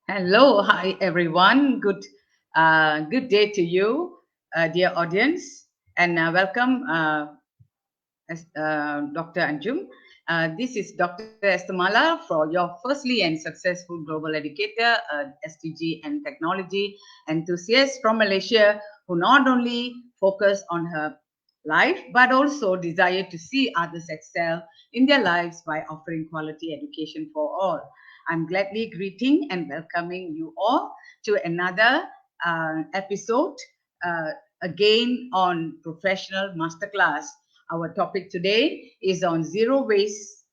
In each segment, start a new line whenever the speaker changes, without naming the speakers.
Hello, hi everyone. Good day to you, dear audience, and welcome, Dr. Anjum. This is Dr. Estamala for your firstly and successful global educator, SDG and technology enthusiast from Malaysia, who not only focus on her life but also desire to see others excel in their lives by offering quality education for all. I'm gladly greeting and welcoming you all to another episode, uh, again on Professional Masterclass. Our topic today is on zero waste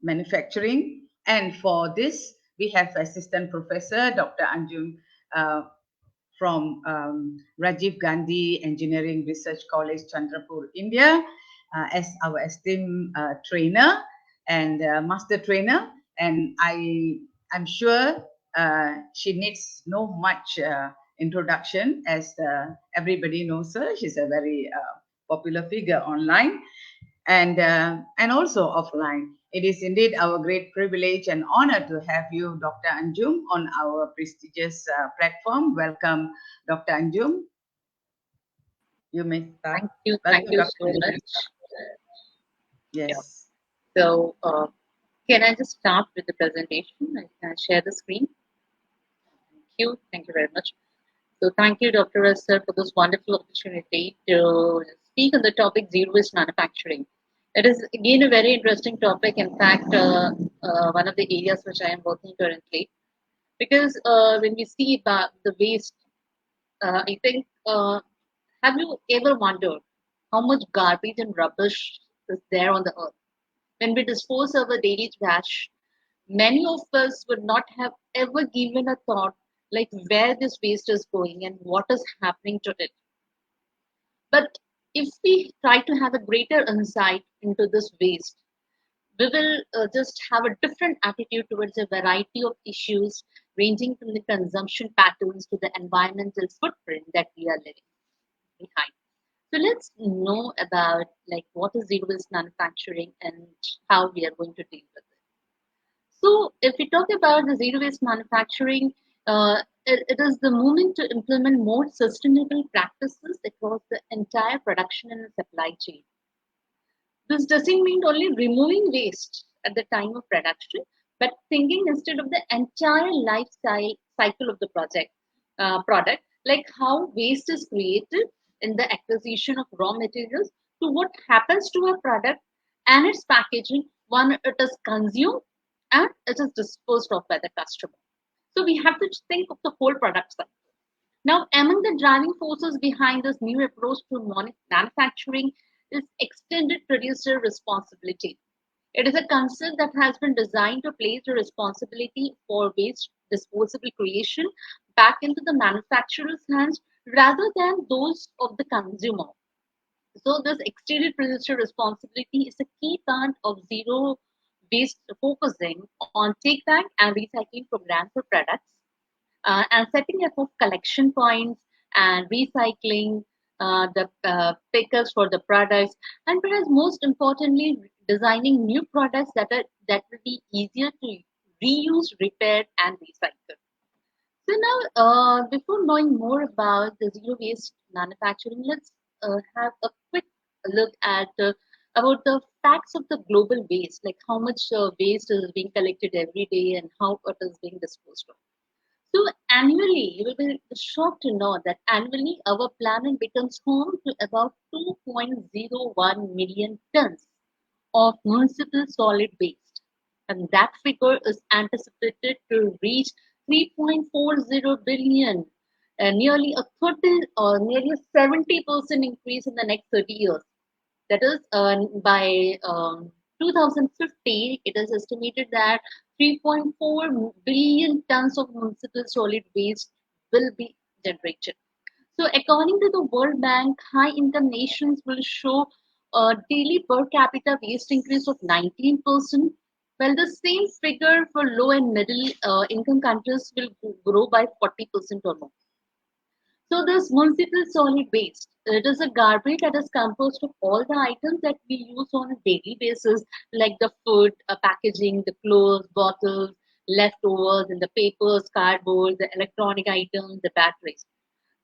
manufacturing. And for this, we have Assistant Professor Dr. Anjum uh, from Rajiv Gandhi Engineering Research College, Chandrapur, India, as our esteemed trainer and master trainer. And I'm sure she needs no much introduction, as everybody knows her. She's a very popular figure online and also offline. It is indeed our great privilege and honor to have you, Dr. Anjum, on our prestigious platform. Welcome, Dr. Anjum. You may start.
Thank
Welcome,
you
Dr.
so
Anjum.
much. Yeah.
Yes.
So, can I just start with the presentation? I can share the screen. Thank you. Thank you very much. So, thank you, Dr. Esther, for this wonderful opportunity to speak on the topic zero waste manufacturing. It is again a very interesting topic. In fact, one of the areas which I am working currently, because when we see about the waste, I think, have you ever wondered how much garbage and rubbish is there on the earth? When we dispose of our daily trash, many of us would not have ever given a thought like where this waste is going and what is happening to it. But if we try to have a greater insight into this waste, we will just have a different attitude towards a variety of issues ranging from the consumption patterns to the environmental footprint that we are living behind. So let's know about like what is zero waste manufacturing and how we are going to deal with it. So if we talk about the zero waste manufacturing, it is the movement to implement more sustainable practices across the entire production and supply chain. This doesn't mean only removing waste at the time of production, but thinking instead of the entire cycle of the product, like how waste is created in the acquisition of raw materials to what happens to a product and its packaging when it is consumed and it is disposed of by the customer. So we have to think of the whole product cycle. Now, among the driving forces behind this new approach to manufacturing is extended producer responsibility. It is a concept that has been designed to place the responsibility for waste disposable creation back into the manufacturer's hands rather than those of the consumer. So, this extended producer responsibility is a key part of zero waste, focusing on take back and recycling programs for products and setting up of collection points and recycling the pickers for the products, and perhaps most importantly, designing new products that will be easier to reuse, repair, and recycle. So now, before knowing more about the zero waste manufacturing, let's have a quick look at about the facts of the global waste, like how much waste is being collected every day and how it is being disposed of. So annually, you will be shocked to know that annually our planet becomes home to about 2.01 million tons of municipal solid waste. And that figure is anticipated to reach 3.40 billion, nearly a 30 or nearly a 70% increase in the next 30 years. That is, by 2050, it is estimated that 3.4 billion tons of municipal solid waste will be generated. So, according to the World Bank, high income nations will show a daily per capita waste increase of 19%, while the same figure for low and middle income countries will grow by 40% or more. So this municipal solid waste, it is a garbage that is composed of all the items that we use on a daily basis, like the food, packaging, the clothes, bottles, leftovers in the papers, cardboard, the electronic items, the batteries.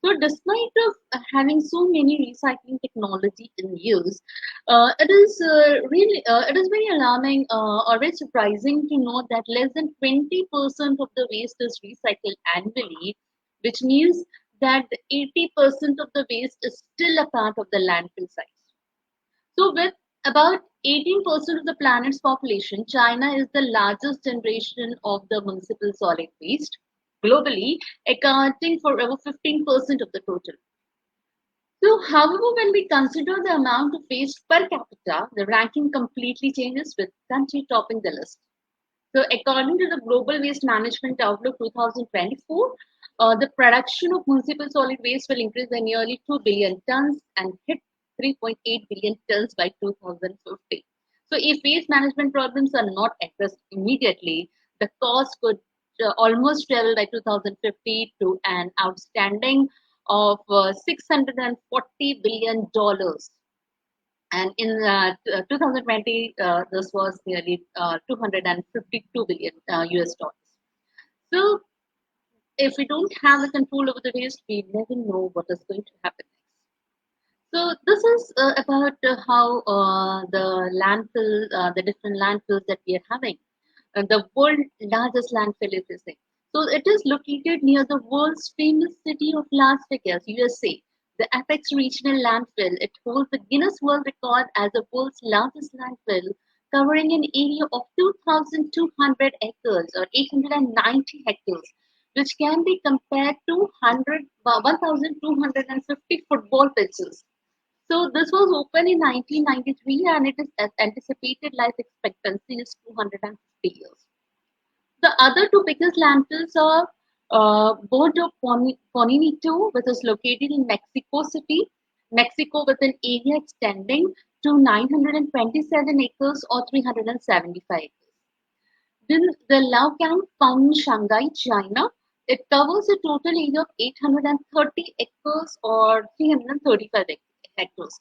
So, despite of having so many recycling technology in use, it is very alarming or very surprising to know that less than 20% of the waste is recycled annually, which means that 80% of the waste is still a part of the landfill site. So, with about 18% of the planet's population, China is the largest generation of the municipal solid waste globally, accounting for over 15% of the total. So, however, when we consider the amount of waste per capita, the ranking completely changes with country topping the list. So, according to the Global Waste Management Outlook 2024, the production of municipal solid waste will increase by nearly 2 billion tons and hit 3.8 billion tons by 2050. So, if waste management problems are not addressed immediately, the cost could almost travel by 2050 to an outstanding of $640 billion. And in 2020, this was nearly 252 billion US dollars. So, if we don't have the control over the waste, we never know what is going to happen next. So, this is about how the different landfills that we are having. The world's largest landfill is this thing. So, it is located near the world's famous city of Las Vegas, USA. The Apex Regional Landfill, it holds the Guinness World Record as the world's largest landfill, covering an area of 2,200 acres or 890 hectares, which can be compared to 1,250 football pitches. So this was opened in 1993 and it is anticipated life expectancy is 250 years. The other two biggest landfills are Bordo Ponimito, which is located in Mexico City, Mexico, with an area extending to 927 acres or 375 acres. Then the Laogang found in Shanghai, China. It covers a total area of 830 acres or 335 hectares.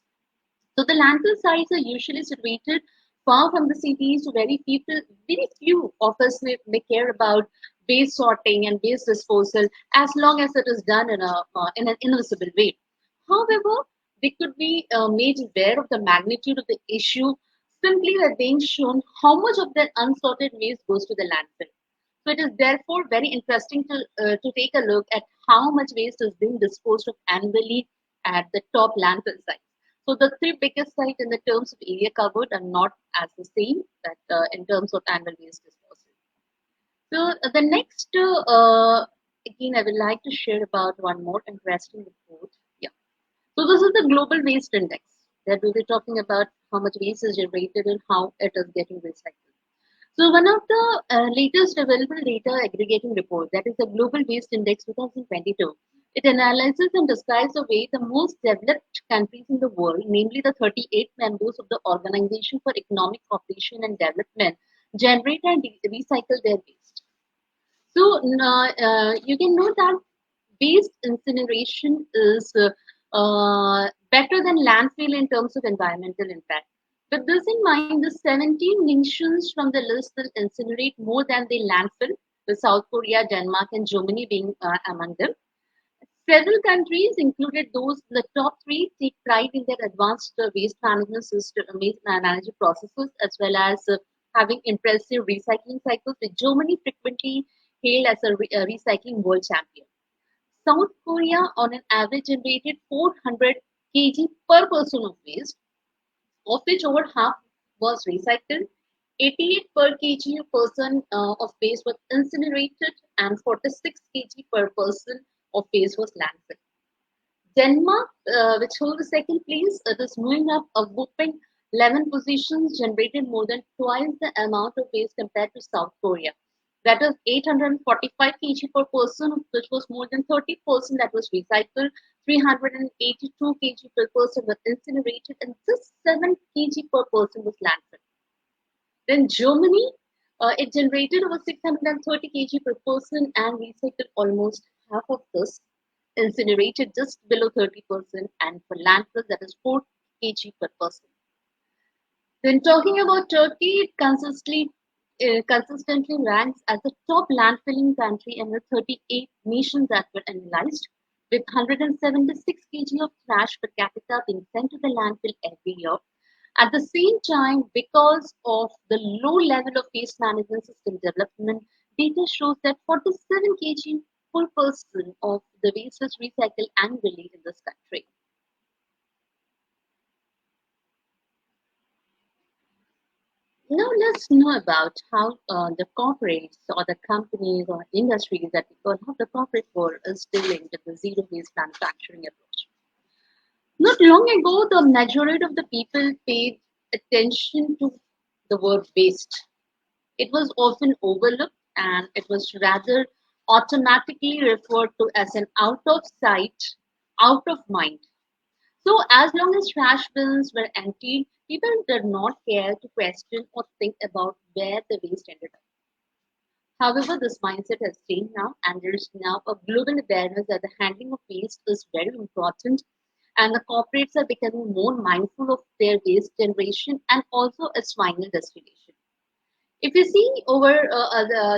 So the landfill sites are usually situated far from the cities. Very few of us may care about waste sorting and waste disposal as long as it is done in an invisible way. However, they could be made aware of the magnitude of the issue simply by being shown how much of their unsorted waste goes to the landfill. So it is therefore very interesting to take a look at how much waste is being disposed of annually at the top landfill sites. So the three biggest sites in the terms of area covered are not as the same that in terms of annual waste disposal. So the next, again, I would like to share about one more interesting report. Yeah. So this is the Global Waste Index that we'll be talking about how much waste is generated and how it is getting recycled. So one of the latest available data aggregating report, that is the Global Waste Index 2022, it analyzes and describes the way the most developed countries in the world, namely the 38 members of the Organization for Economic Cooperation and Development, generate and recycle their waste. So you can know that waste incineration is better than landfill in terms of environmental impact. With this in mind, the 17 nations from the list will incinerate more than they landfill, with South Korea, Denmark, and Germany being among them. Several countries, included those in the top three, take pride in their advanced waste management system, waste management processes, as well as having impressive recycling cycles, with Germany frequently hailed as a recycling world champion. South Korea, on an average, generated 400 kg per person of waste, of which over half was recycled. 88 per kg person of waste was incinerated, and 46 kg per person of waste was landfill. Denmark, which holds the second place, it is moving up a whopping 11 positions, generated more than twice the amount of waste compared to South Korea. That is 845 kg per person, which was more than 30% that was recycled, 382 kg per person was incinerated, and just 7 kg per person was landfill. Then Germany, it generated over 630 kg per person and recycled almost half of this, incinerated just below 30%, and for landfill that is 4 kg per person. Then talking about Turkey, it consistently consistently ranks as the top landfilling country in the 38 nations that were analyzed, with 176 kg of trash per capita being sent to the landfill every year. At the same time, because of the low level of waste management system development, data shows that 47 kg per person of the waste is recycled annually in this country. Now let's know about how the corporates or the companies or industries that we call how the corporate world is dealing with the zero waste manufacturing approach. Not long ago, the majority of the people paid attention to the word waste. It was often overlooked and it was rather automatically referred to as an out of sight, out of mind. So, as long as trash bins were emptied, people did not care to question or think about where the waste ended up. However, this mindset has changed now, and there is now a global awareness that the handling of waste is very important, and the corporates are becoming more mindful of their waste generation and also its final destination. If you see over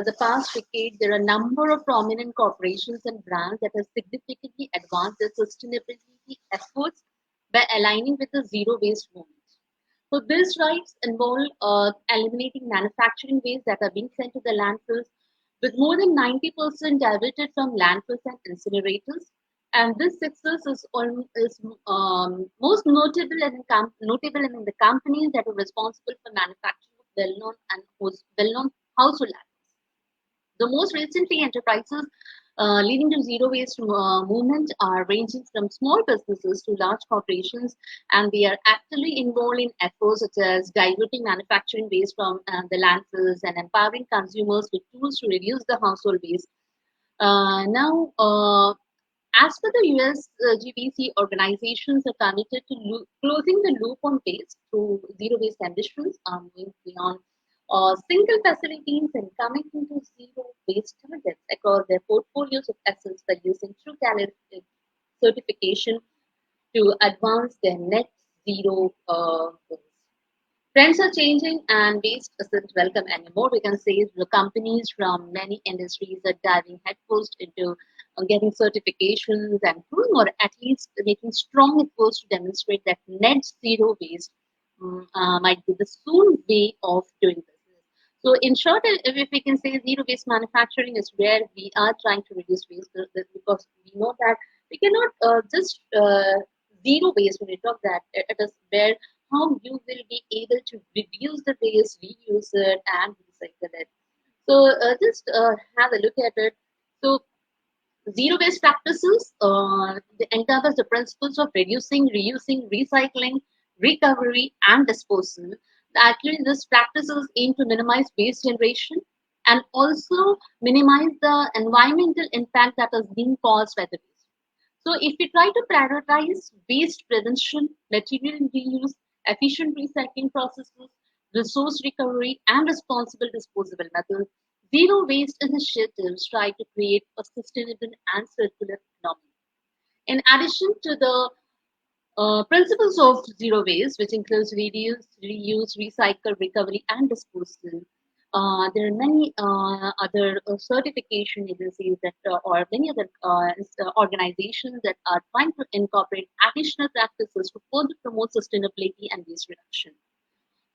the past decade, there are a number of prominent corporations and brands that have significantly advanced their sustainability efforts by aligning with the zero waste movement. So these drives involve eliminating manufacturing waste that are being sent to the landfills, with more than 90% diverted from landfills and incinerators. And this success is most notable in the companies that are responsible for manufacturing of well-known household items. The most recently enterprises leading to zero waste movement are ranging from small businesses to large corporations, and they are actively involved in efforts such as diverting manufacturing waste from the landfills and empowering consumers with tools to reduce the household waste. Now, as per the US GBC, organizations are committed to closing the loop on waste through zero waste ambitions, moving beyond single facilities and coming into zero waste targets across their portfolios of assets by using true calibrated certification to advance their net zero goals. Trends are changing and waste isn't welcome anymore. We can say the companies from many industries are diving headfirst into getting certifications and doing or at least making strong efforts to demonstrate that net zero waste might be the soon way of doing business. So, in short, if we can say zero waste manufacturing is where we are trying to reduce waste because we know that we cannot just zero waste when we talk that it is where how you will be able to reduce the waste, reuse it, and recycle it. So just have a look at it. So zero waste practices encompass the principles of reducing, reusing, recycling, recovery, and disposal. Actually, these practices aim to minimize waste generation and also minimize the environmental impact that is being caused by the waste. So, if we try to prioritize waste prevention, material reuse, efficient recycling processes, resource recovery, and responsible disposable methods, zero waste initiatives try to create a sustainable and circular economy. In addition to the principles of zero waste, which includes reuse, recycle, recovery, and disposal. There are many other certification agencies that, or many other organizations that are trying to incorporate additional practices to further promote sustainability and waste reduction.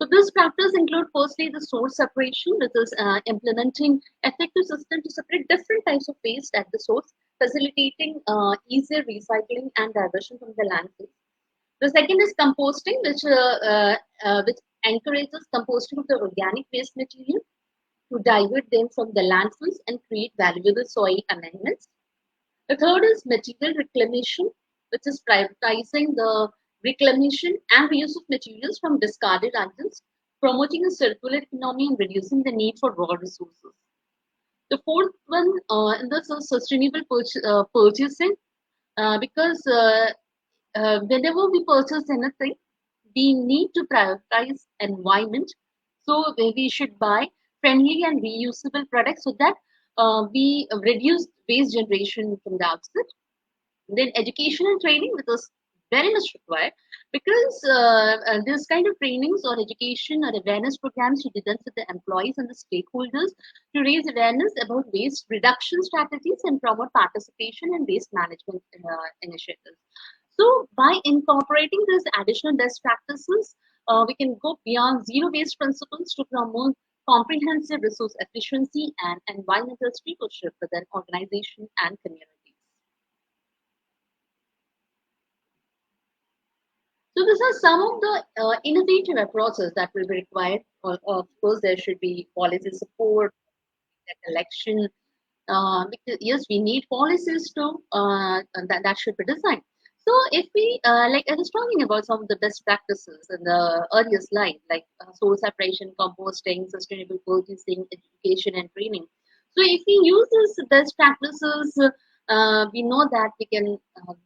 So this practice include firstly the source separation, which is implementing effective system to separate different types of waste at the source, facilitating easier recycling and diversion from the landfill. The second is composting, which encourages composting of the organic waste material to divert them from the landfills and create valuable soil amendments. The third is material reclamation, which is prioritizing the reclamation and reuse of materials from discarded items, promoting a circular economy and reducing the need for raw resources. The fourth one in this is sustainable purchasing, because whenever we purchase anything, we need to prioritize environment. So we should buy friendly and reusable products so that we reduce waste generation from the outset. Then education and training, which is very much required because this kind of trainings or education or awareness programs should be done with the employees and the stakeholders to raise awareness about waste reduction strategies and promote participation in waste management initiatives. So, by incorporating these additional best practices, we can go beyond zero waste principles to promote comprehensive resource efficiency and environmental stewardship within organization and communities. So these are some of the innovative approaches that will be required. Of course, there should be policy support, data collection. Because yes, we need policies too, and that should be designed. So if we like, I was talking about some of the best practices in the earlier slide, like soil separation, composting, sustainable purchasing, education, and training. So if we use these best practices, we know that we can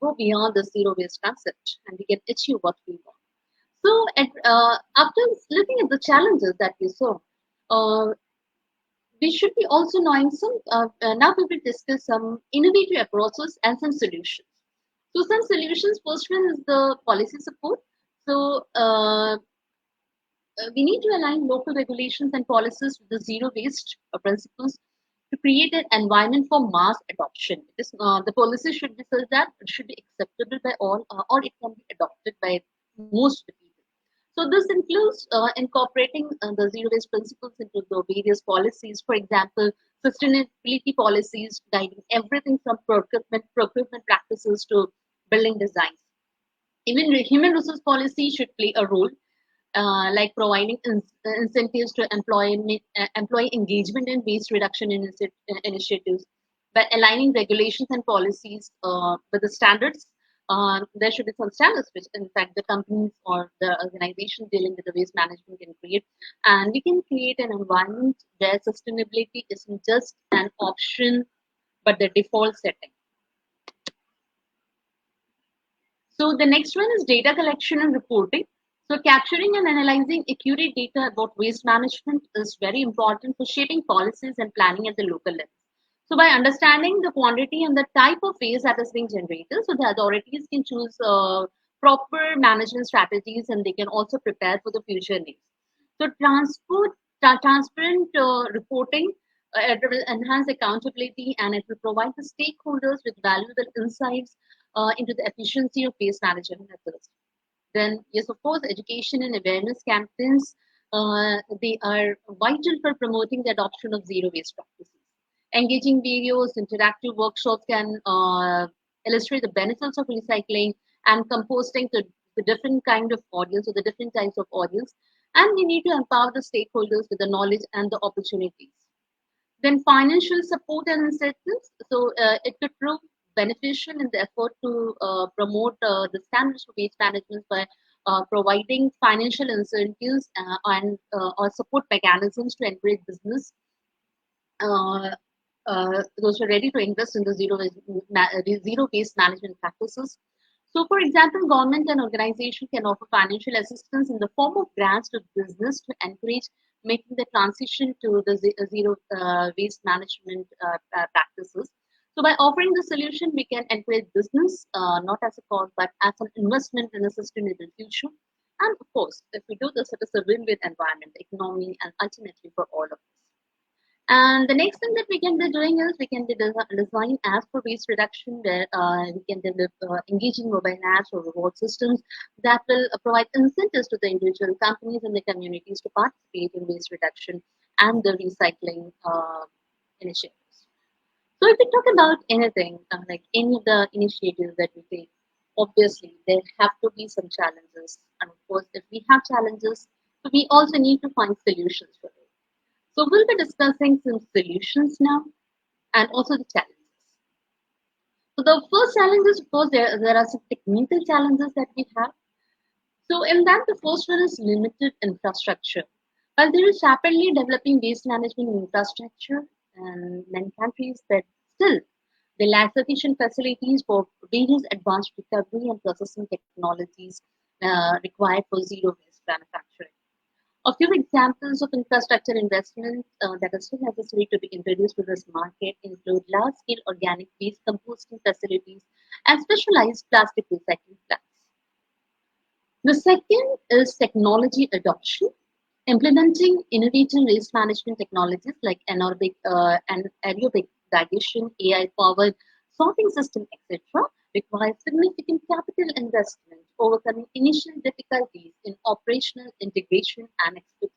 go beyond the zero waste concept and we can achieve what we want. So, after looking at the challenges that we saw, uh, we should be also knowing some. Now we will discuss some innovative approaches and some solutions. So, some solutions. First one is the policy support. So, we need to align local regulations and policies with the zero waste principles to create an environment for mass adoption. The policy should be such that it should be acceptable by all, or it can be adopted by most of the people. So this includes incorporating the zero waste principles into the various policies. For example, sustainability policies guiding everything from procurement practices to building designs. Even human resource policy should play a role, like providing incentives to employee engagement in waste reduction initiatives. By aligning regulations and policies with the standards, there should be some standards which, in fact, the companies or the organization dealing with the waste management can create. And we can create an environment where sustainability isn't just an option but the default setting. So the next one is data collection and reporting. So capturing and analyzing accurate data about waste management is very important for shaping policies and planning at the local level. So by understanding the quantity and the type of waste that is being generated, so the authorities can choose proper management strategies and they can also prepare for the future needs. So transparent reporting, it will enhance accountability and it will provide the stakeholders with valuable insights into the efficiency of waste management methods. Then, yes, of course, education and awareness campaigns, they are vital for promoting the adoption of zero waste practices. Engaging videos, interactive workshops can illustrate the benefits of recycling and composting to the different kind of audience or the different types of audience. And we need to empower the stakeholders with the knowledge and the opportunities. Then financial support and incentives. So it could prove beneficial in the effort to promote the standards of waste management by providing financial incentives and or support mechanisms to encourage business, uh, those who are ready to invest in the zero waste management practices. So, for example, government and organization can offer financial assistance in the form of grants to business to encourage making the transition to the zero waste management practices. So, by offering the solution, we can encourage business not as a cost but as an investment in a sustainable future. And of course, if we do this, it is a win-win environment, economy, and ultimately for all of us. And the next thing that we can be doing is we can be design apps for waste reduction where we can develop engaging mobile apps or reward systems that will provide incentives to the individual companies and the communities to participate in waste reduction and the recycling initiatives. So if we talk about anything, like any of the initiatives that we take, obviously there have to be some challenges. And of course, if we have challenges, so we also need to find solutions for it. So we'll be discussing some solutions now and also the challenges. So the first challenge is, of course, there are some technical challenges that we have. So in that, the first one is limited infrastructure. While there is rapidly developing waste management infrastructure in many countries, that still they lack sufficient facilities for various advanced recovery and processing technologies required for zero waste manufacturing. A few examples of infrastructure investment that are still necessary to be introduced to this market include large-scale organic waste composting facilities and specialized plastic recycling plants. The second is technology adoption, implementing innovative waste management technologies like and aerobic digestion, AI-powered sorting system, etc., requires significant capital investment, overcoming initial difficulties in operational integration and expertise.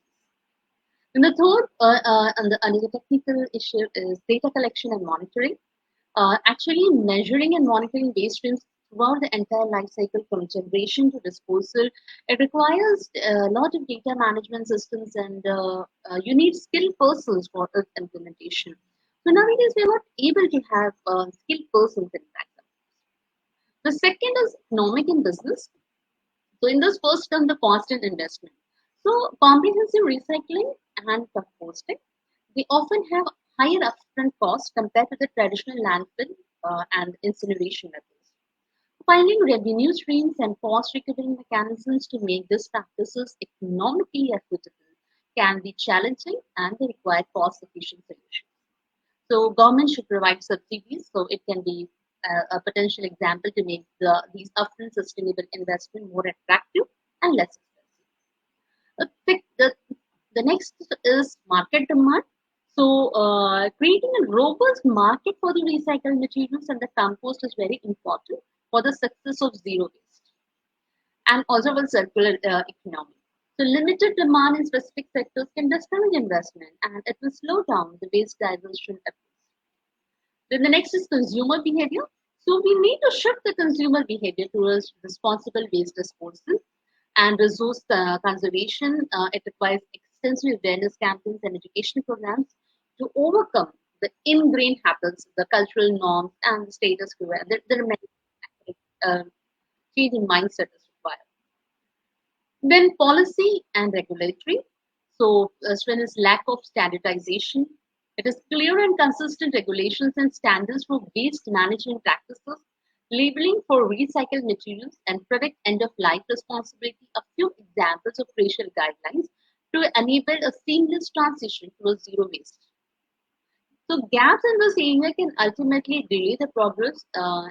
And the third, another technical issue is data collection and monitoring. Actually, measuring and monitoring waste streams throughout the entire life cycle from generation to disposal, it requires a lot of data management systems, and you need skilled persons for its implementation. So nowadays, we are not able to have skilled persons in that. The second is economic and business. So in this first term, the cost and investment. So comprehensive recycling and composting, they often have higher upfront costs compared to the traditional landfill and incineration methods. Finding revenue streams and cost recovery mechanisms to make these practices economically equitable can be challenging, and they require cost-efficient solutions. So government should provide subsidies, so it can be a potential example to make these upfront sustainable investment more attractive and less expensive. The next is market demand. So, creating a robust market for the recycled materials and the compost is very important for the success of zero waste and also for circular economy. So, limited demand in specific sectors can discourage investment, and it will slow down the waste diversion efforts. Then the next is consumer behavior. So we need to shift the consumer behavior towards responsible waste disposal and resource conservation. It requires extensive awareness campaigns and education programs to overcome the ingrained habits, the cultural norms, and the status quo. There are many change in mindset is required. Then policy and regulatory. So as well as lack of standardization. It is clear and consistent regulations and standards for waste management practices, labeling for recycled materials, and product end of life responsibility. A few examples of crucial guidelines to enable a seamless transition towards zero waste. So gaps in this area can ultimately delay the progress,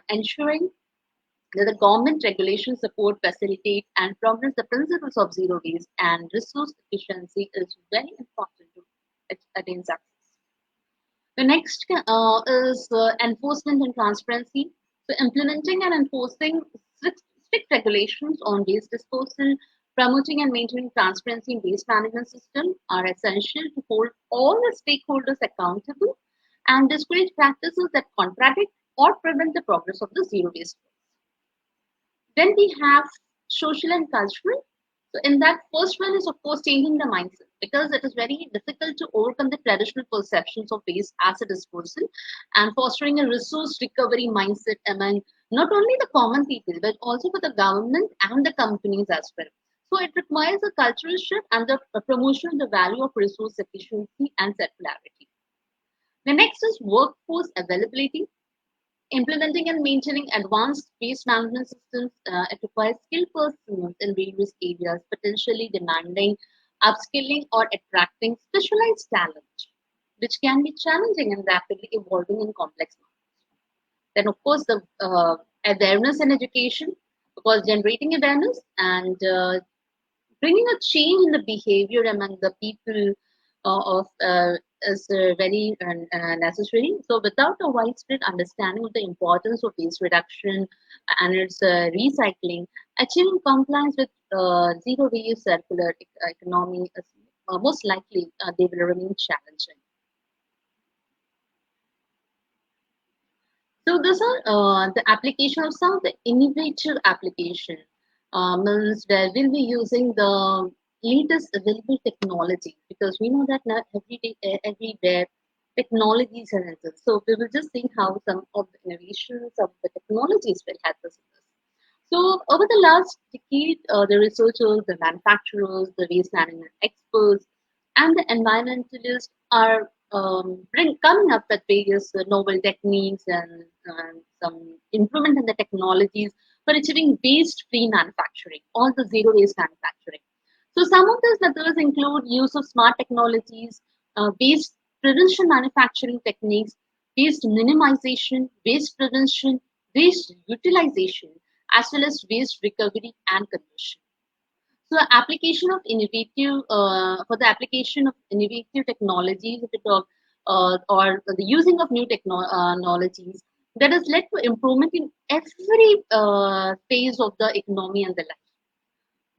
ensuring that the government regulations support, facilitate, and progress the principles of zero waste and resource efficiency is very important to attain success. The next is enforcement and transparency. So, implementing and enforcing strict regulations on waste disposal, promoting and maintaining transparency in waste management system are essential to hold all the stakeholders accountable and discourage practices that contradict or prevent the progress of the zero waste. Then we have social and cultural. So in that first one is of course changing the mindset because it is very difficult to overcome the traditional perceptions of waste as a disposal and fostering a resource recovery mindset among not only the common people but also for the government and the companies as well. So it requires a cultural shift and the promotion of the value of resource efficiency and circularity. The next is workforce availability. Implementing and maintaining advanced waste management systems, it requires skilled personnel in various areas, potentially demanding upskilling or attracting specialized talent, which can be challenging and rapidly evolving in complex markets. Then, of course, the awareness and education, because generating awareness and bringing a change in the behavior among the people of is very necessary. So, without a widespread understanding of the importance of waste reduction and its recycling, achieving compliance with zero waste circular economy is most likely they will remain challenging. So these are the application of some of the innovative application means where we'll be using the latest available technology because we know that now every day, everywhere technologies are entered. So we will just see how some of the innovations of the technologies will help us in this. So over the last decade, the researchers, the manufacturers, the waste management experts, and the environmentalists are coming up with various novel techniques and some improvement in the technologies for achieving waste-free manufacturing, all the zero waste manufacturing. So some of these methods include use of smart technologies, waste prevention manufacturing techniques, waste minimization, waste prevention, waste utilization, as well as waste recovery and conversion. So application of innovative for the application of innovative technologies, if you talk, or the using of new technologies, that has led to improvement in every phase of the economy and the life.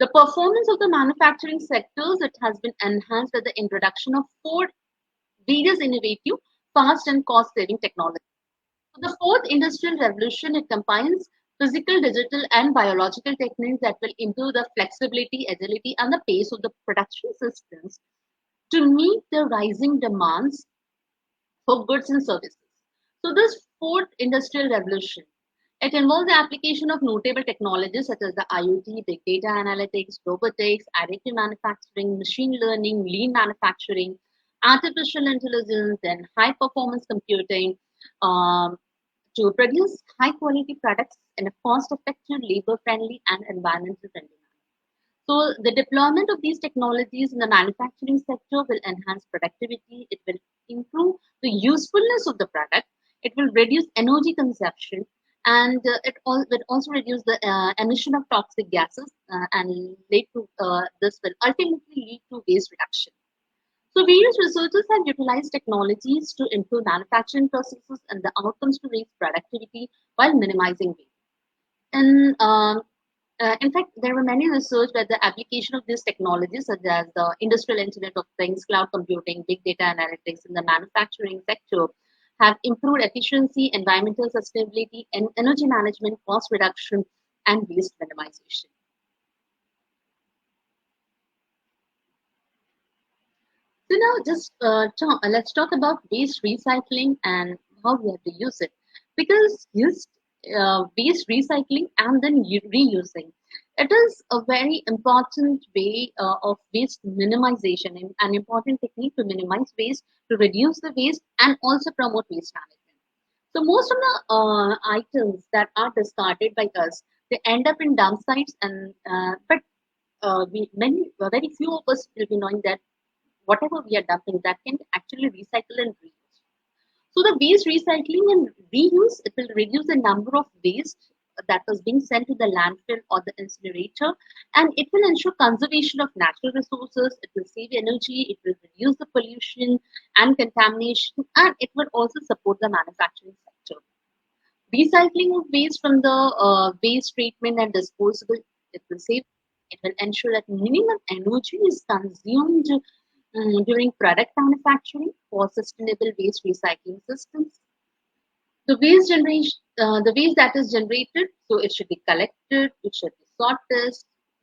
The performance of the manufacturing sectors, it has been enhanced by the introduction of four various innovative, fast and cost-saving technologies. So the fourth industrial revolution, it combines physical, digital, and biological techniques that will improve the flexibility, agility, and the pace of the production systems to meet the rising demands for goods and services. So this fourth industrial revolution, it involves the application of notable technologies such as the IoT, big data analytics, robotics, additive manufacturing, machine learning, lean manufacturing, artificial intelligence, and high performance computing, um, to produce high quality products in a cost effective, labor friendly, and environmental friendly manner. So, the deployment of these technologies in the manufacturing sector will enhance productivity, it will improve the usefulness of the product, it will reduce energy consumption, and will also reduce the emission of toxic gases and lead to this will ultimately lead to waste reduction. So various researchers have utilized technologies to improve manufacturing processes and the outcomes to raise productivity while minimizing waste. And in fact, there were many research where the application of these technologies, such as the industrial Internet of Things, cloud computing, big data analytics in the manufacturing sector, have improved efficiency, environmental sustainability, and energy management, cost reduction, and waste minimization. So now just let's talk about waste recycling and how we have to use it. Because yes, waste recycling and then reusing, it is a very important way of waste minimization and an important technique to minimize waste, to reduce the waste, and also promote waste management. So most of the items that are discarded by us, they end up in dump sites, and but very few of us will be knowing that whatever we are dumping, that can actually recycle and reuse. So the waste recycling and reuse, it will reduce the number of waste that was being sent to the landfill or the incinerator, and it will ensure conservation of natural resources. It will save energy, it will reduce the pollution and contamination, and it will also support the manufacturing sector. Recycling of waste from the waste treatment and disposable, it will save. It will ensure that minimum energy is consumed during product manufacturing for sustainable waste recycling systems. The waste that is generated, so it should be collected, it should be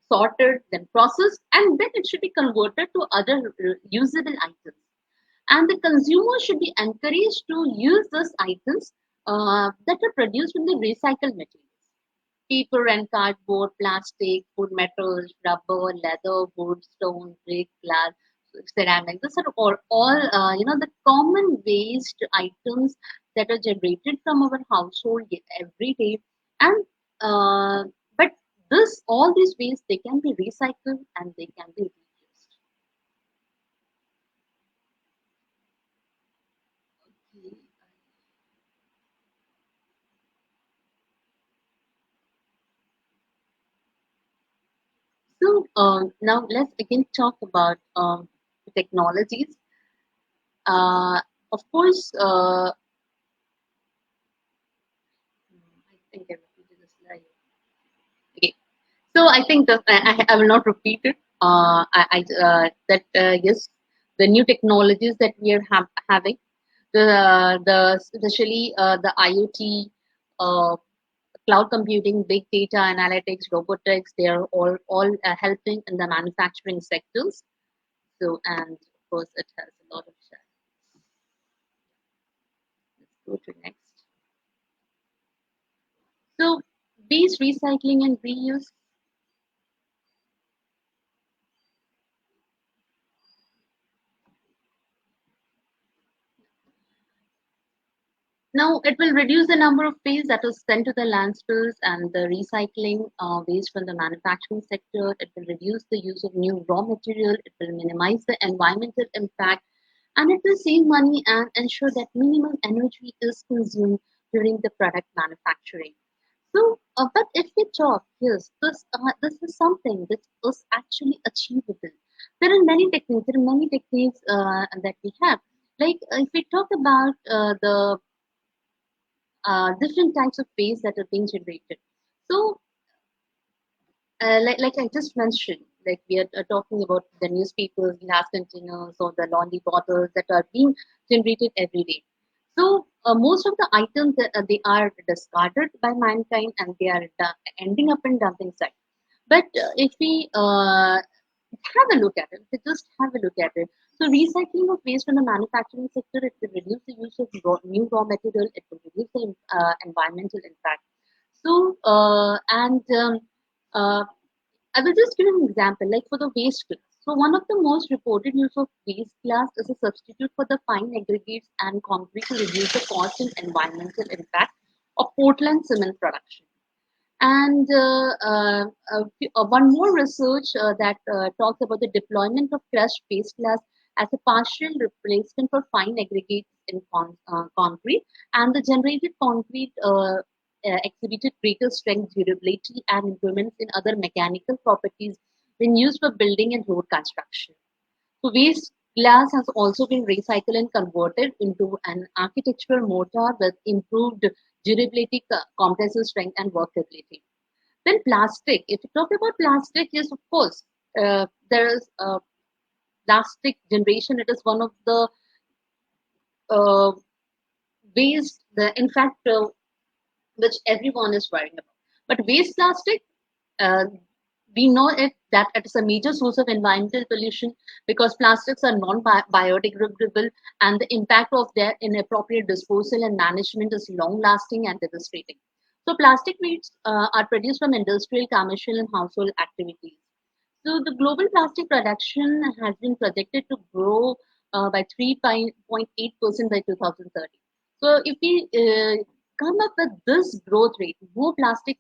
sorted, then processed, and then it should be converted to other usable items. And the consumer should be encouraged to use those items that are produced from the recycled materials: paper and cardboard, plastic, food metals, rubber, leather, wood, stone, brick, glass, ceramic. These are all the common waste items that are generated from our household every day. And but this all these waste, they can be recycled and they can be reused. Okay. So now let's again talk about technologies. Of course, I think I repeated the slide. Okay. So I think that I will not repeat it. That yes, the new technologies that we are having, the especially the IoT, uh, cloud computing, big data analytics, robotics, they are all helping in the manufacturing sectors. So and of course it has a lot of. Let's go to next. So waste recycling and reuse. Now, it will reduce the number of waste that is sent to the landfills and the recycling waste from the manufacturing sector. It will reduce the use of new raw material. It will minimize the environmental impact, and it will save money and ensure that minimum energy is consumed during the product manufacturing. So, But if we talk, yes, this is something that is actually achievable. There are many techniques that we have. Like if we talk about the different types of waste that are being generated. So, like I just mentioned, like we are talking about the newspapers, glass containers, or the laundry bottles that are being generated every day. So most of the items that they are discarded by mankind and they are ending up in dumping sites. But if we have a look at it, we just have a look at it. So recycling of waste from the manufacturing sector, it will reduce the use of new raw material, it will reduce the environmental impact. So uh, I will just give an example, like for the waste glass. So one of the most reported use of waste glass is a substitute for the fine aggregates and concrete to reduce the cost and environmental impact of Portland cement production. And one more research that talks about the deployment of crushed paste glass as a partial replacement for fine aggregates in concrete, and the generated concrete exhibited greater strength, durability, and improvements in other mechanical properties when used for building and road construction. So waste glass has also been recycled and converted into an architectural mortar with improved durability, compressive strength, and workability. Then plastic. If you talk about plastic, yes, of course, there is plastic generation. It is one of the uh, waste, in fact, which everyone is worrying about. But waste plastic, uh, we know it that it is a major source of environmental pollution because plastics are non-biodegradable, and the impact of their inappropriate disposal and management is long-lasting and devastating. So plastic waste are produced from industrial, commercial, and household activities. So the global plastic production has been projected to grow by 3.8% by 2030. So if we come up with this growth rate, more plastic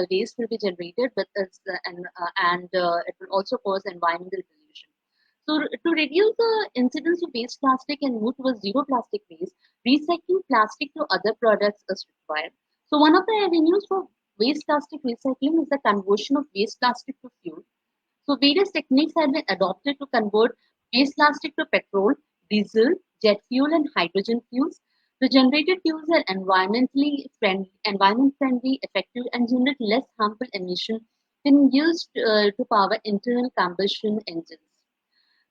waste will be generated, and it will also cause environmental pollution. So to reduce the incidence of waste plastic and move towards zero plastic waste, recycling plastic to other products is required. So one of the avenues for waste plastic recycling is the conversion of waste plastic to fuel. So various techniques have been adopted to convert waste plastic to petrol, diesel, jet fuel, and hydrogen fuels. The generated fuels are environment friendly, effective, and generate less harmful emission than used to power internal combustion engines.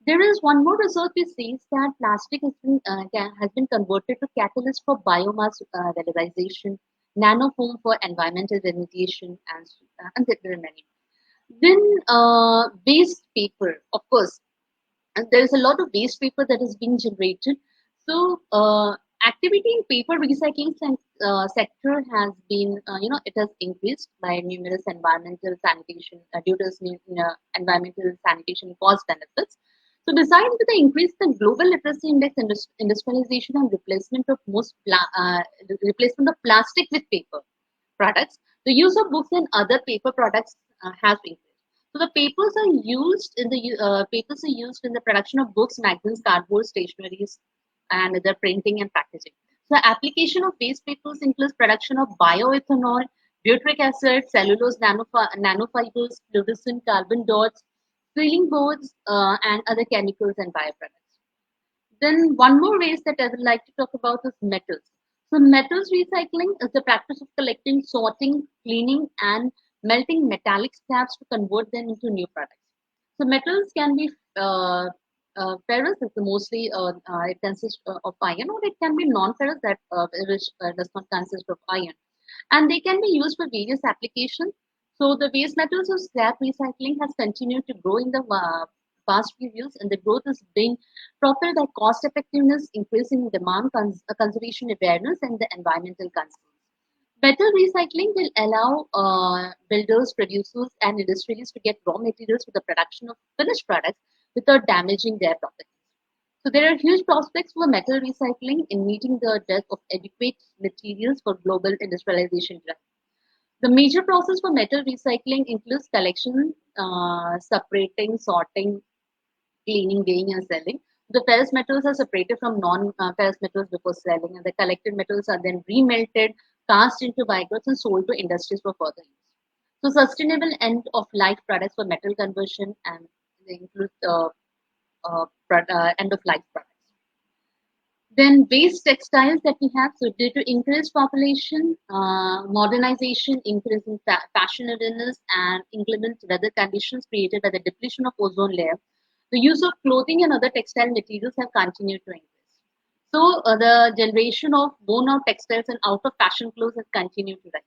There is one more research which says that plastic has been converted to catalyst for biomass valorization, nanofoam for environmental remediation, and there are many. Then waste paper, of course, and there is a lot of waste paper that is being generated. So activity in paper recycling sector has been, it has increased by numerous environmental sanitation due to environmental sanitation cost benefits. So besides with the increase in the global literacy index, industrialization and replacement of plastic with paper products, the use of books and other paper products has increased. So the papers are used in the production of books, magazines, cardboard, stationeries, and other printing and packaging. So application of waste papers includes production of bioethanol, butyric acid, cellulose nanofibers, fluorescent carbon dots, sealing boards, and other chemicals and bioproducts. Then one more waste that I would like to talk about is metals. So metals recycling is the practice of collecting, sorting, cleaning, and melting metallic scraps to convert them into new products. So metals can be ferrous, it's mostly it consists of iron, or it can be non-ferrous which does not consist of iron, and they can be used for various applications. So the waste metals of scrap recycling has continued to grow in the past few years, and the growth is being propelled by cost effectiveness, increasing demand, conservation awareness, and the environmental concerns. Better recycling will allow builders, producers, and industrialists to get raw materials for the production of finished products without damaging their properties. So there are huge prospects for metal recycling in meeting the dearth of adequate materials for global industrialization drive. The major process for metal recycling includes collection, separating, sorting, cleaning, weighing, and selling. The ferrous metals are separated from non-ferrous metals before selling, and the collected metals are then remelted, cast into biogas, and sold to industries for further use. So sustainable end of life products for metal conversion, and they include end of life products. Then waste textiles that we have. So due to increased population, modernization, increase in fashion awareness, and inclement weather conditions created by the depletion of ozone layer, the use of clothing and other textile materials have continued to increase. So the generation of worn out textiles and out of fashion clothes has continued to rise.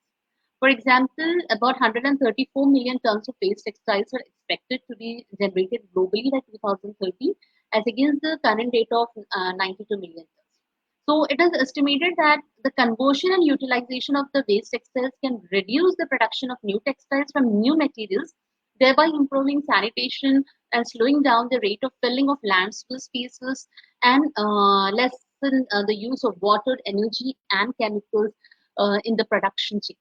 For example, about 134 million tons of waste textiles are expected to be generated globally by 2030, as against the current data of 92 million tons. So it is estimated that the conversion and utilization of the waste textiles can reduce the production of new textiles from new materials, thereby improving sanitation and slowing down the rate of filling of landfill spaces, and lessen the use of water, energy, and chemicals in the production chain.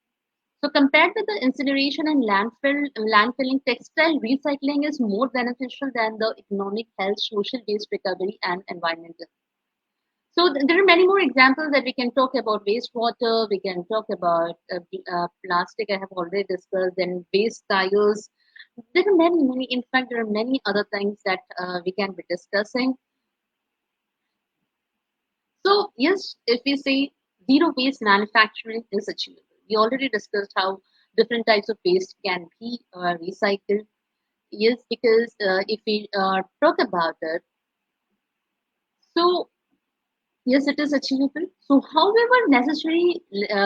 So compared with the incineration and landfilling, textile recycling is more beneficial than the economic, health, social waste recovery, and environmental. So there are many more examples that we can talk about: wastewater. We can talk about plastic. I have already discussed. Then waste tires. There are many, many. In fact, there are many other things that we can be discussing. So yes, if we say zero waste manufacturing is achievable, we already discussed how different types of waste can be recycled. Yes, because if we talk about it, so yes, it is achievable. So, however necessary,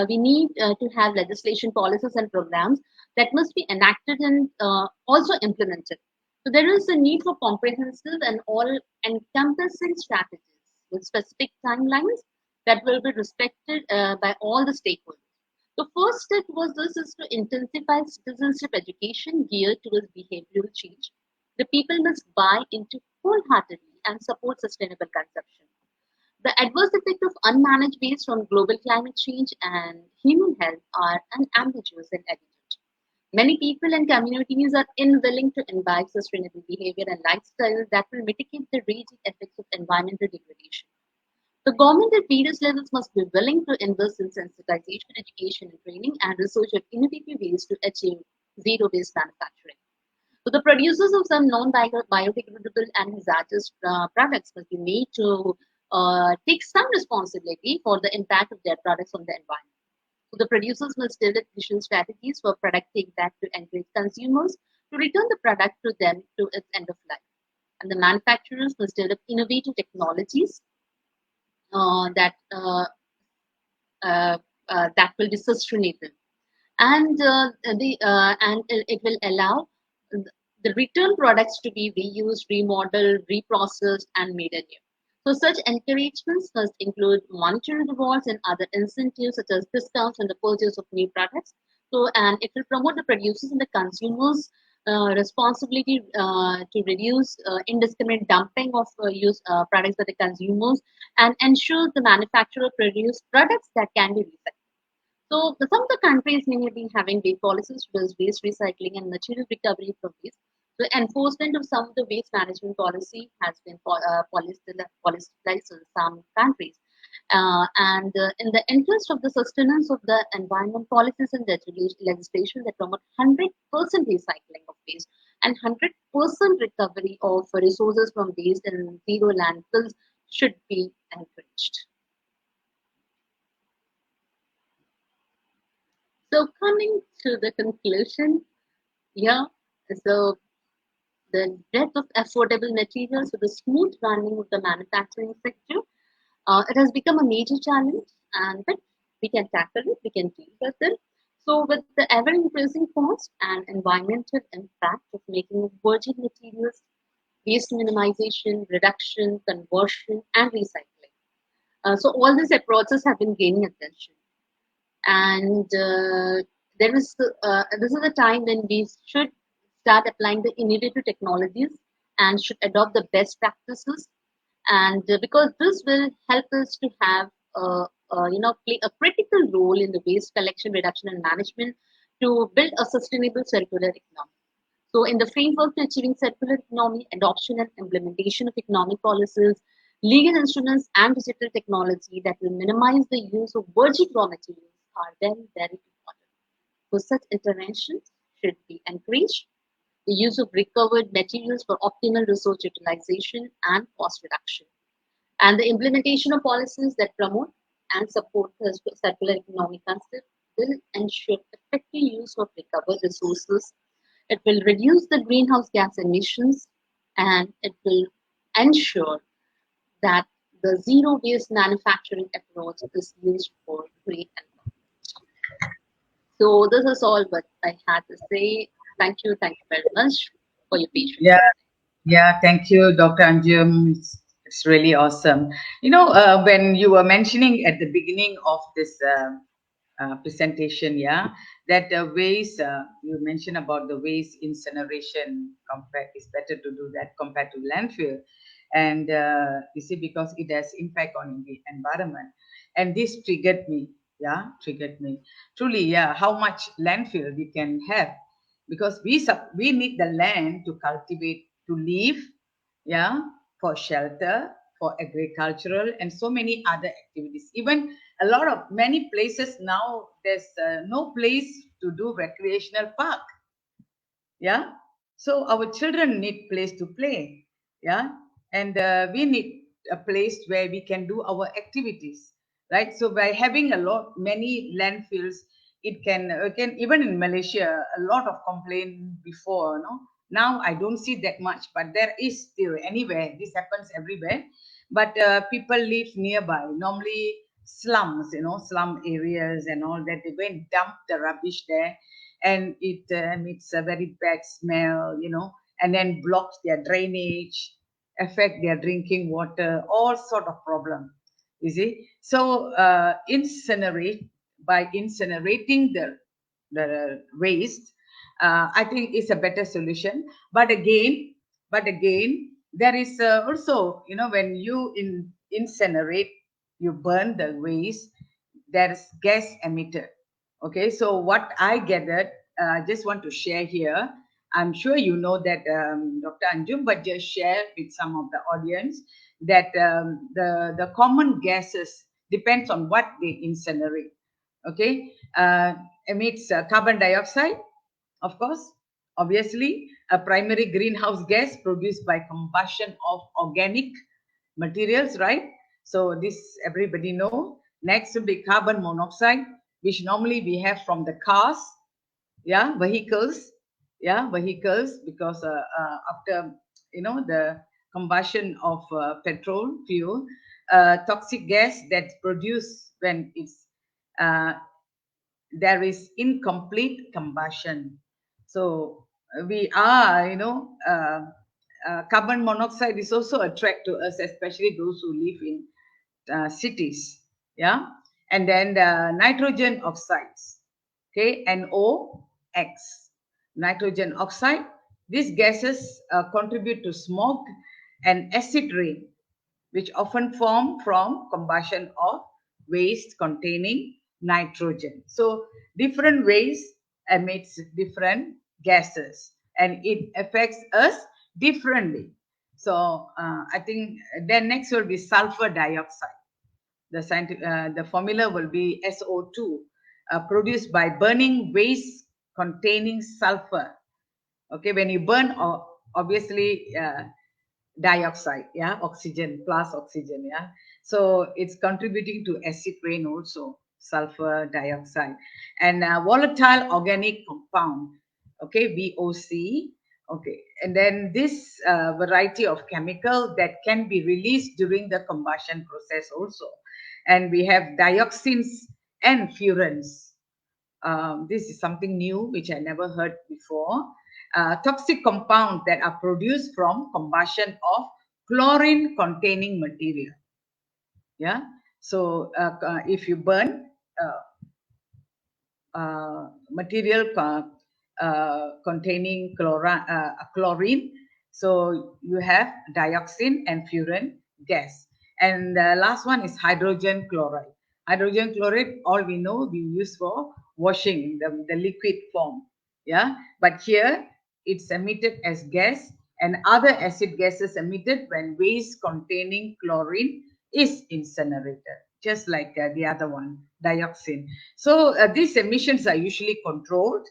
we need to have legislation, policies, and programs that must be enacted and also implemented. So, there is a need for comprehensive and all-encompassing strategies with specific timelines that will be respected by all the stakeholders. The first step was this is to intensify citizenship education geared towards behavioral change. The people must buy into wholeheartedly and support sustainable consumption. The adverse effects of unmanaged waste on global climate change and human health are unambiguous and evident. Many people and communities are unwilling to imbibe sustainable behavior and lifestyles that will mitigate the raging effects of environmental degradation. The government at various levels must be willing to invest in sensitization, education, and training, and research on innovative ways to achieve zero waste manufacturing. So the producers of some non-biodegradable and hazardous products must be made to take some responsibility for the impact of their products on the environment. So the producers must develop vision strategies for product take back to encourage consumers to return the product to them to its end of life. And the manufacturers must develop innovative technologies that that will be sustainable, and it will allow the return products to be reused, remodeled, reprocessed, and made anew. So such encouragements must include monetary rewards and other incentives such as discounts on the purchase of new products. So, and it will promote the producers and the consumers responsibility to reduce indiscriminate dumping of used products by the consumers, and ensure the manufacturer produce products that can be recycled. So some of the countries may have been having big policies towards waste recycling and material recovery from waste. The enforcement of some of the waste management policy has been politicized in some countries. And in the interest of the sustenance of the environment, policies and legislation that promote 100% recycling of waste and 100% recovery of resources from waste and zero landfills should be encouraged. So coming to the conclusion, yeah, so the breadth of affordable materials for the smooth running of the manufacturing sector, it has become a major challenge, and but we can tackle it, we can deal with it. So with the ever increasing cost and environmental impact of making virgin materials, waste minimization, reduction, conversion, and recycling. So all these approaches have been gaining attention, and there is this is a time when we should start applying the innovative technologies and should adopt the best practices, and because this will help us to have play a critical role in the waste collection, reduction, and management to build a sustainable circular economy. So, in the framework to achieving circular economy, adoption and implementation of economic policies, legal instruments, and digital technology that will minimize the use of virgin raw materials are very, very important. So, such interventions should be encouraged. The use of recovered materials for optimal resource utilization and cost reduction, and the implementation of policies that promote and support the circular economy concept will ensure effective use of recovered resources. It will reduce the greenhouse gas emissions, and it will ensure that the zero waste manufacturing approach is used for great environment. So this is all what I had to say. Thank you very much for your patience.
Yeah, yeah, thank you, Dr. Anjum. It's really awesome. When you were mentioning at the beginning of this presentation, yeah, that waste, you mentioned about the waste incineration compared is better to do that compared to landfill. And you see, because it has impact on the environment. And this triggered me, yeah, triggered me. Truly, yeah, how much landfill we can have because we need the land to cultivate, to live, yeah, for shelter, for agricultural, and so many other activities. Even a lot of many places now, there's no place to do recreational park, yeah. So our children need place to play, yeah, and we need a place where we can do our activities, right? So by having a lot many landfills, it can even in Malaysia a lot of complaint before, no. Now I don't see that much, but there is still anywhere. This happens everywhere, but people live nearby, normally slums, slum areas and all that. They go and dump the rubbish there, and it emits a very bad smell, and then blocks their drainage, affect their drinking water, all sort of problem. You see, so incinerate by incinerating the waste, I think is a better solution. But again, there is also, when you incinerate, you burn the waste, there is gas emitted. Okay, so what I gathered, I just want to share here. I'm sure you know that, Dr. Anjum, but just share with some of the audience that the common gases depends on what they incinerate. Okay, emits carbon dioxide, of course, obviously, a primary greenhouse gas produced by combustion of organic materials, right? So this everybody know. Next would be carbon monoxide, which normally we have from the cars, yeah, vehicles, because after the combustion of petrol fuel, toxic gas that's produced when it's uh, there is incomplete combustion. So we are, carbon monoxide is also a threat to us, especially those who live in cities. Yeah, and then the nitrogen oxides, okay, NOx, nitrogen oxide. These gases contribute to smoke and acid rain, which often form from combustion of waste containing nitrogen. So different waste emits different gases, and it affects us differently. So I think then next will be sulfur dioxide. The formula will be SO2, produced by burning waste containing sulfur. Okay, when you burn, obviously dioxide, yeah, oxygen plus oxygen, yeah. So it's contributing to acid rain also, sulfur dioxide, and volatile organic compound, okay, VOC. Okay, and then this variety of chemical that can be released during the combustion process also. And we have dioxins and furans. This is something new which I never heard before. Toxic compounds that are produced from combustion of chlorine containing material. Yeah. So if you burn uh, material containing chlorine. So you have dioxin and furan gas. And the last one is hydrogen chloride. Hydrogen chloride, all we know, we use for washing the liquid form. Yeah. But here it's emitted as gas, and other acid gases emitted when waste containing chlorine is incinerated, just like the other one, dioxin. So these emissions are usually controlled,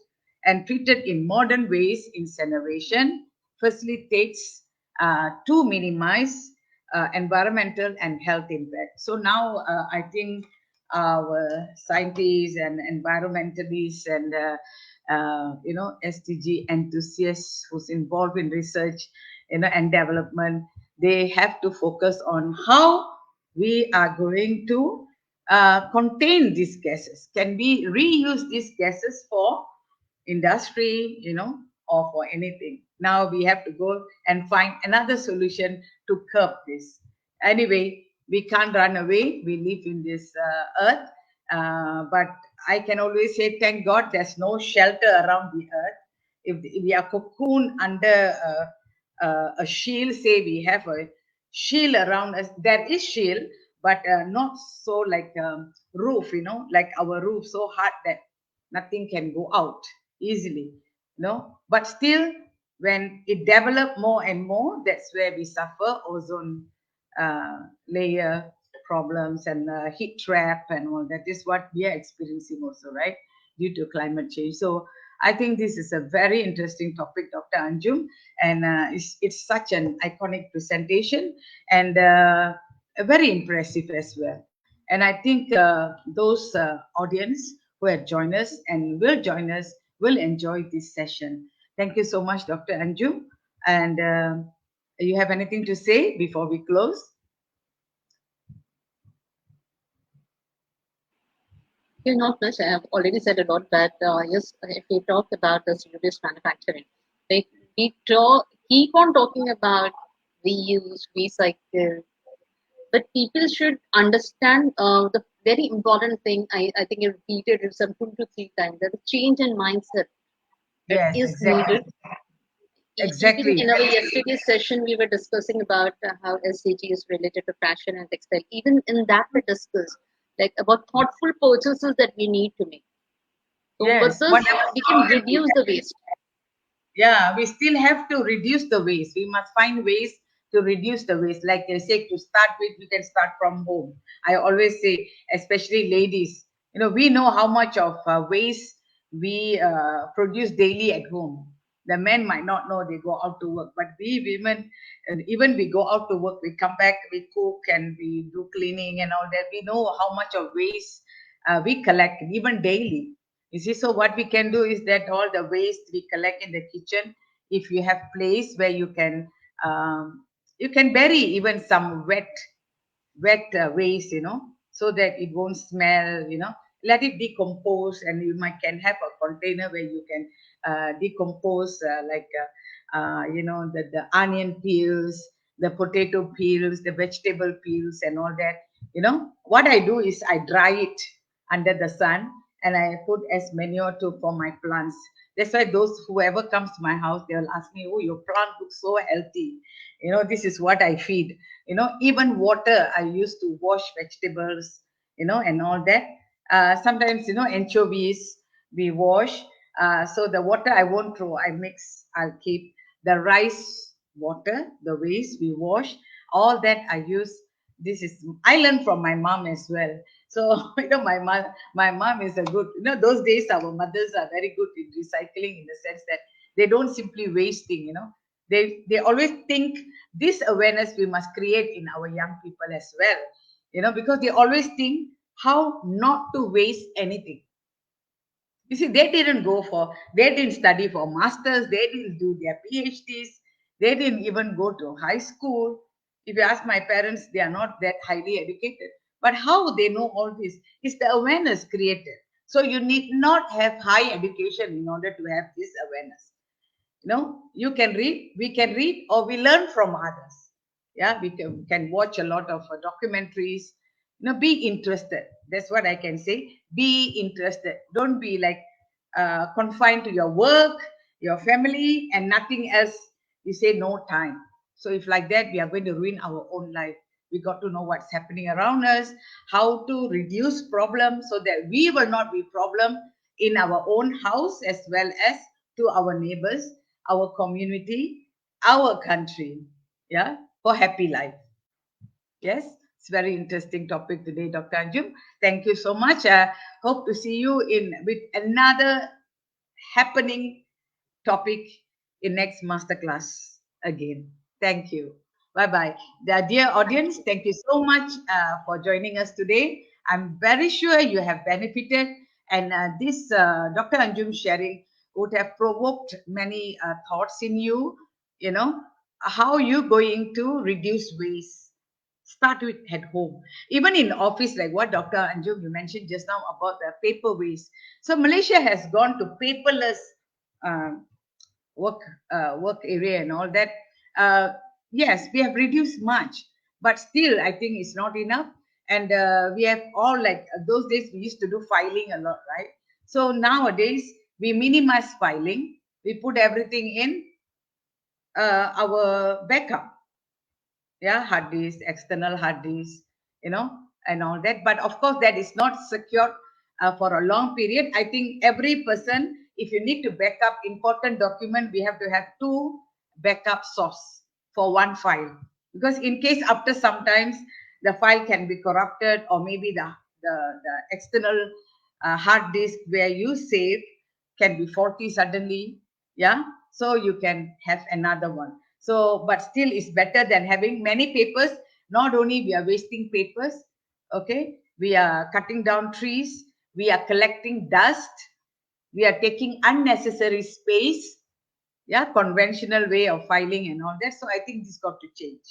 and treated in modern ways, incineration facilitates to minimize environmental and health impact. So now I think our scientists and environmentalists and SDG enthusiasts who's involved in research, and development, they have to focus on how we are going to contain these gases. Can we reuse these gases for industry, or for anything? Now we have to go and find another solution to curb this. Anyway, we can't run away. We live in this earth. But I can always say, thank God there's no shelter around the earth. If we are cocooned under a shield, say we have a shield around us, there is shield, but not so like roof, like our roof so hard that nothing can go out easily, but still when it develop more and more, that's where we suffer ozone layer problems and heat trap and all that is what we are experiencing also, right, due to climate change. So I think this is a very interesting topic, Dr. Anjum, and it's such an iconic presentation and very impressive as well. And I think those audience who have joined us and will join us will enjoy this session. Thank you so much, Dr. Anju. And you have anything to say before we close?
Not much. I have already said a lot, but yes, if we talk about the serious manufacturing, like we keep on talking about reuse, recycle, but people should understand the very important thing. I think I repeated it some 2 to 3 times, that the change in mindset that
Yes,
is
exactly.
needed. Even
Exactly.
in our yesterday's session, we were discussing about how SCG is related to fashion and textile. Even in that, we discussed like about thoughtful purchases that we need to make. So with
Yes.
this,
Whatever
we can
problem we
reduce the
have,
waste.
yeah, we still have to reduce the waste. We must find ways to reduce the waste. Like they say, to start with, we can start from home. I always say, especially ladies, we know how much of waste we produce daily at home. The men might not know, they go out to work, but we women, and even we go out to work, we come back, we cook and we do cleaning and all that. We know how much of waste we collect even daily. You see, so what we can do is that all the waste we collect in the kitchen, if you have place where you can bury even some wet waste, so that it won't smell, let it decompose, and you might can have a container where you can decompose like the onion peels, the potato peels, the vegetable peels and all that. What I do is I dry it under the sun, and I put as manure to for my plants. That's why those whoever comes to my house, they'll ask me, oh, your plant looks so healthy. This is what I feed. Even water I used to wash vegetables, and all that. Sometimes, anchovies we wash. So the water I won't throw, I'll keep the rice water, the waste we wash, all that I use. This is I learned from my mom as well. So my mom is a good, those days our mothers are very good in recycling, in the sense that they don't simply wasting, they always think. This awareness we must create in our young people as well, because they always think how not to waste anything. You see, they didn't study for masters, they didn't do their PhDs, they didn't even go to high school. If you ask my parents, they are not that highly educated. But how they know all this is the awareness created. So you need not have high education in order to have this awareness. You can read, we can read, or we learn from others. Yeah, we can watch a lot of documentaries. Be interested. That's what I can say. Be interested. Don't be like confined to your work, your family, and nothing else. You say no time. So if like that, we are going to ruin our own life. We got to know what's happening around us, how to reduce problems so that we will not be problem in our own house, as well as to our neighbors, our community, our country. Yeah, for happy life. Yes, it's very interesting topic today, Dr. Anjum. Thank you so much. Hope to see you in with another happening topic in next masterclass again. Thank you. Bye bye. Dear audience, thank you so much for joining us today. I'm very sure you have benefited, and this Dr. Anjum sharing would have provoked many thoughts in you. You know, how you going to reduce waste? Start with at home. Even in office, like what Dr. Anjum you mentioned just now about the paper waste. So Malaysia has gone to paperless uh, work work area and all that. Yes, we have reduced much, but still I think it's not enough. And we have all, like those days we used to do filing a lot, right? So nowadays we minimize filing. We put everything in our backup, yeah, hard disk, external hard disk, and all that. But of course that is not secure for a long period. I think every person, if you need to back up important document, we have to have two backup source for one file, because in case after sometimes the file can be corrupted, or maybe the external hard disk where you save can be faulty suddenly. Yeah, so you can have another one. So but still it's better than having many papers. Not only we are wasting papers, okay, we are cutting down trees, we are collecting dust, we are taking unnecessary space. Yeah, conventional way of filing and all that. So I think this got to change,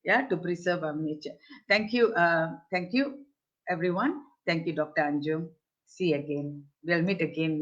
yeah, to preserve our nature. Thank you everyone. Thank you, Dr. Anjum. See you again. We'll meet again.